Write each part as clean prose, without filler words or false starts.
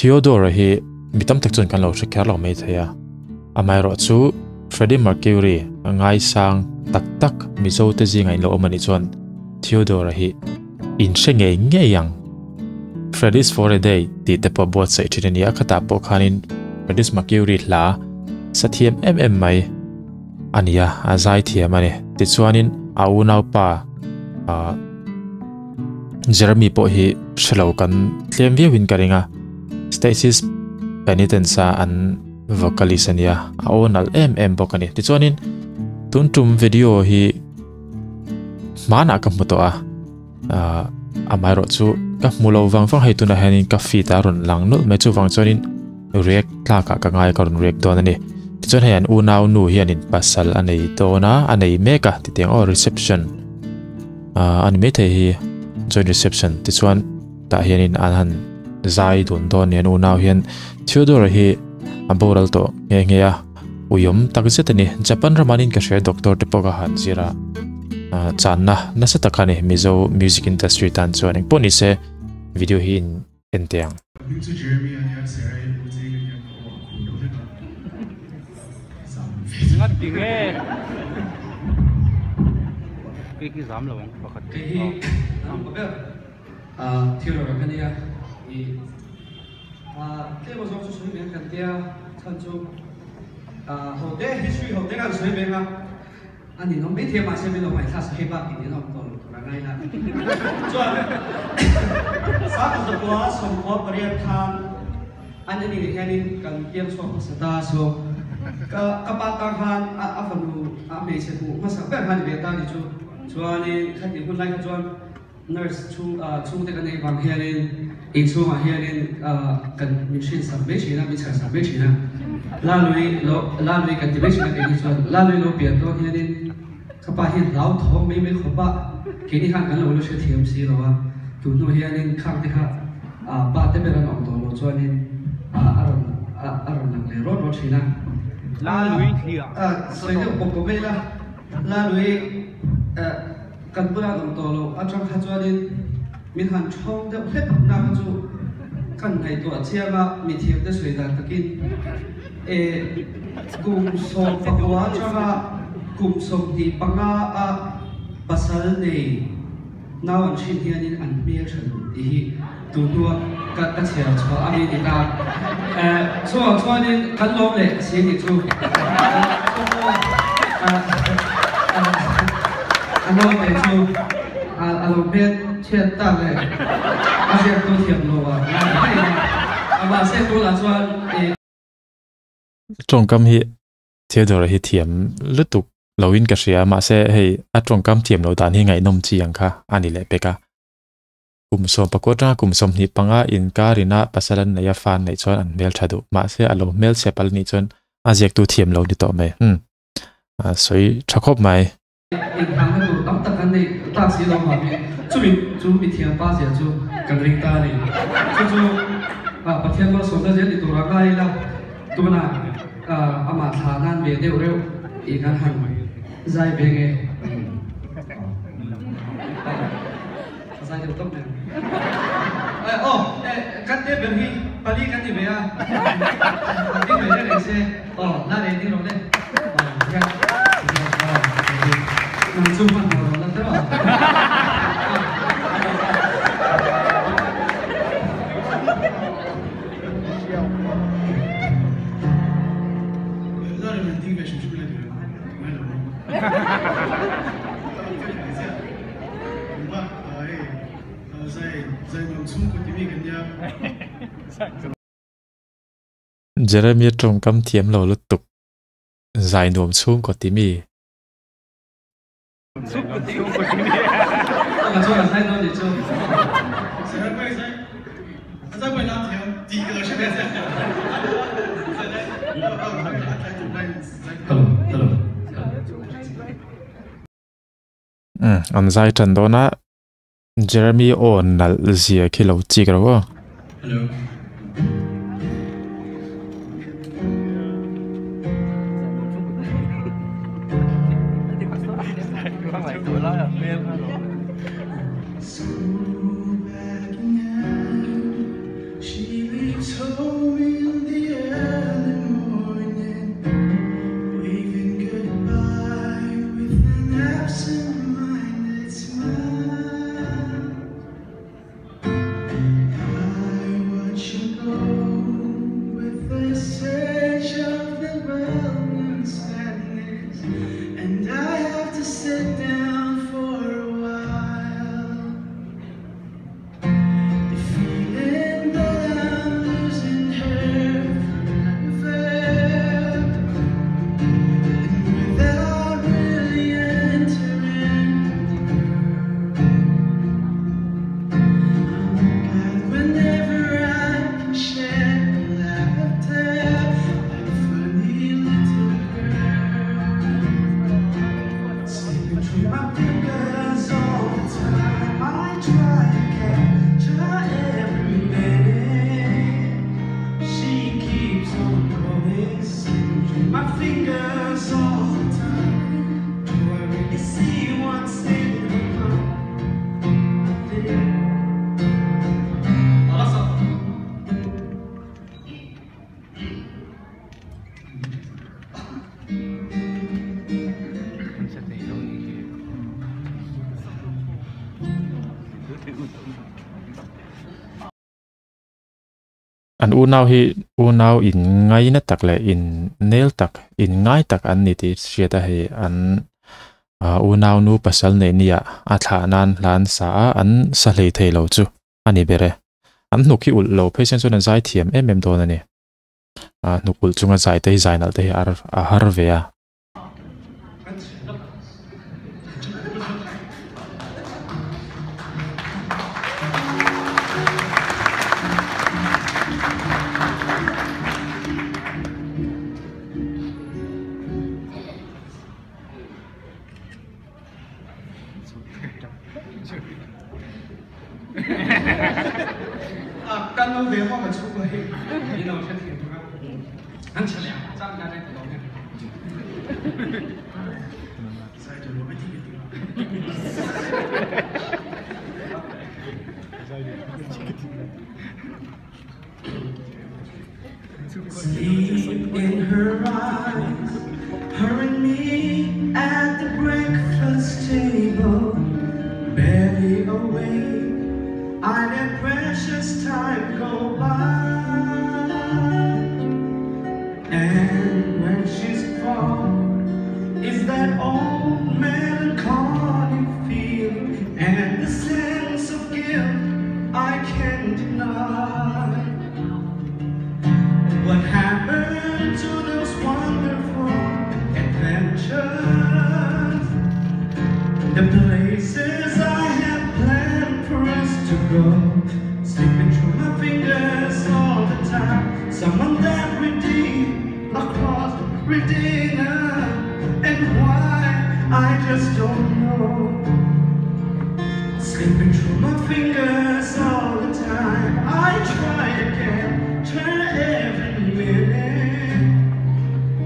Theodore hi mitam tak chun kan lo shikar lo mai thaya amai ro chu Freddie Mercury ngai sang tak tak mizo te ji ngai lo omani chon Theodore hi in shenge nge yang Freddie's for a day ti te po buatsaih thinen ya khata po khanin Freddie's Mercury thlah zaithiam mai ania a zaithiam ani ti chuanin a Unau pa Jeremy po hi shalo kan tlem vi win karinga Stacy's penitence an vocalist ania a onal bokani ti chuanin tuntum video hi mana ka muto amai ro chu ka mulo wang hai tuna hanin ka fi ta ron lang nul me chu wang chuanin react thla ka ngai ka ron react don ani ti chuan hian unaunu hianin pasal anei tona anei meka ti teng o reception an me the hi joint reception ti chuan ta hianin an han zai don hian unau hian Theodore hi aboral to nge ya uyom takzetani Japan ramanin ka share doctor te poga han zira channa nasa takani mizo music industry tan chuaning poni se video hi in enteng cái giảm là bằng vật Theodore cái này cái một số suy miệng cái tia thân chú hậu thế history hậu thế cái suy miệng anh đi nó mấy thiên mà suy miệng nó phải thắt hay ba cái nó còn là ngay là cho sao cái quá sống quá bari tham anh ấy đi cái này cần tiêm số sata số các bạn ta han phần mấy sự vụ mà sao bạn han về ta đi chú cho nên khách đi hôm nay cho nurse chu te kan ei bang hianin in chu ma hianin kan mission submit china mi char submit china la lui kan tibet china ke chu la lui lo pian to hianin khapa hi lau thong me khopa ke ni han kan lo she thiam si lo wa tu no hianin khang te kha ba te beran ong to lo chuanin aron nang le ro china la lui thia soi de pok ko la la lui kan pura dong tolo atang khachuanin min han chong de phep na chu kan ngai to chiama mi thiam de soi da takin kum so pakwa chama kum so di panga a pasal nei nawan chin hianin an mel than hi tu ka chia chwa ani ti ta chuanin kan lom le si ni chu anh nói về chú anh biết chuyện ta này anh sẽ tu thiền rồi mà sẽ tu là cho trong cam hi Theodore hi thiam lutuk lawin ka ria ma se hei a trong cam thiam lo dan hi ngai nom chi ang kha ani le peka kumsom pakota kumsom ni panga in karina pasalan na ya fan nei chon an mel thadu ma se alo mel sepal ni chon ajek tu thiam lo ni to me soi thakop mai in hàng cái tụ tắm tất cả này ta sĩ lòng mà chú bị thiền ba giờ chú cần rình ta này chú bắt thiền có số đó thì tụ ra ngay là tụ na mà thà nan về đều đều ý gan hàng dài về nghe dài được tốt này cắt tiếp về đi Bali cắt tiếp về à tiếp về đây xe na đây đi rồi đây nằm chung mặt vào là thế nào? Jeremy trong cam thiam lo lút tục dài nuông xuống có tí mì anh dài trần đó na Jeremy on là gì khi lâu chỉ cái đó an unau hi unau in ngai na tak le in nail tak in ngai tak an ni ti hriata hi an unau nu pasal nei nia a thla nan hlan sa an sa hlei thei lo chu ani bere an hnuk hi ul lo phesen chon an zaithiam em don ani hnuk ul chunga zai te zainal te a har ve a干都别忘了出个黑，你老是挺多，俺吃俩，咱们家这老面。在这我们地地Sleep in her eyes, her and me at the breakfast table, barely awake. I let precious time go by, and when she's gone, is that old melancholy feel, and the sense of guilt I can't deny. What happened to those wonderful adventures, the places I have planned for us to go, slipping through my fingers all the time. Someone that redeemed across Redeemer, and why I just don't know. Slipping through my fingers all the time. I try again, try every minute.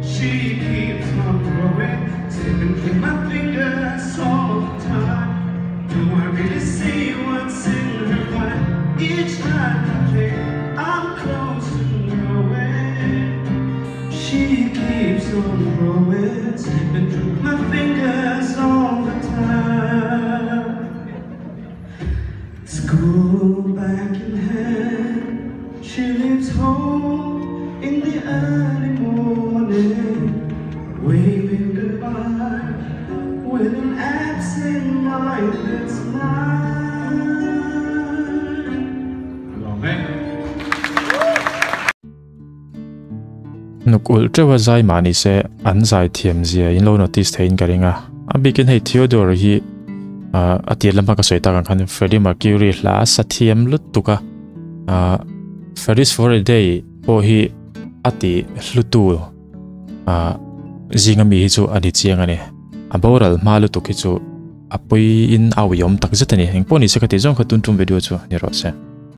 She keeps on growing, slipping through my fingers all the time. Do I really see what's in her mind? Each time I think I'm close to growing, she keeps on growing, slipping through my fingers all the time. School back in hand, she leaves home in the early morning, waving goodbye with an absent minded smile. nuk ul trewa zai mani se an zaithiam zia in lo notice thein karinga a begin hei Theodore hi atir lama ka soita kan khan Freddie Mercury hla sathiam lut tuka Ferris for a day po hi ati hlutu zinga mi hi chu ani chiang ani aboral malu tu ki chu apoi in awyom tak zatani hengponi se khati jong khatun tum video chu ni ro se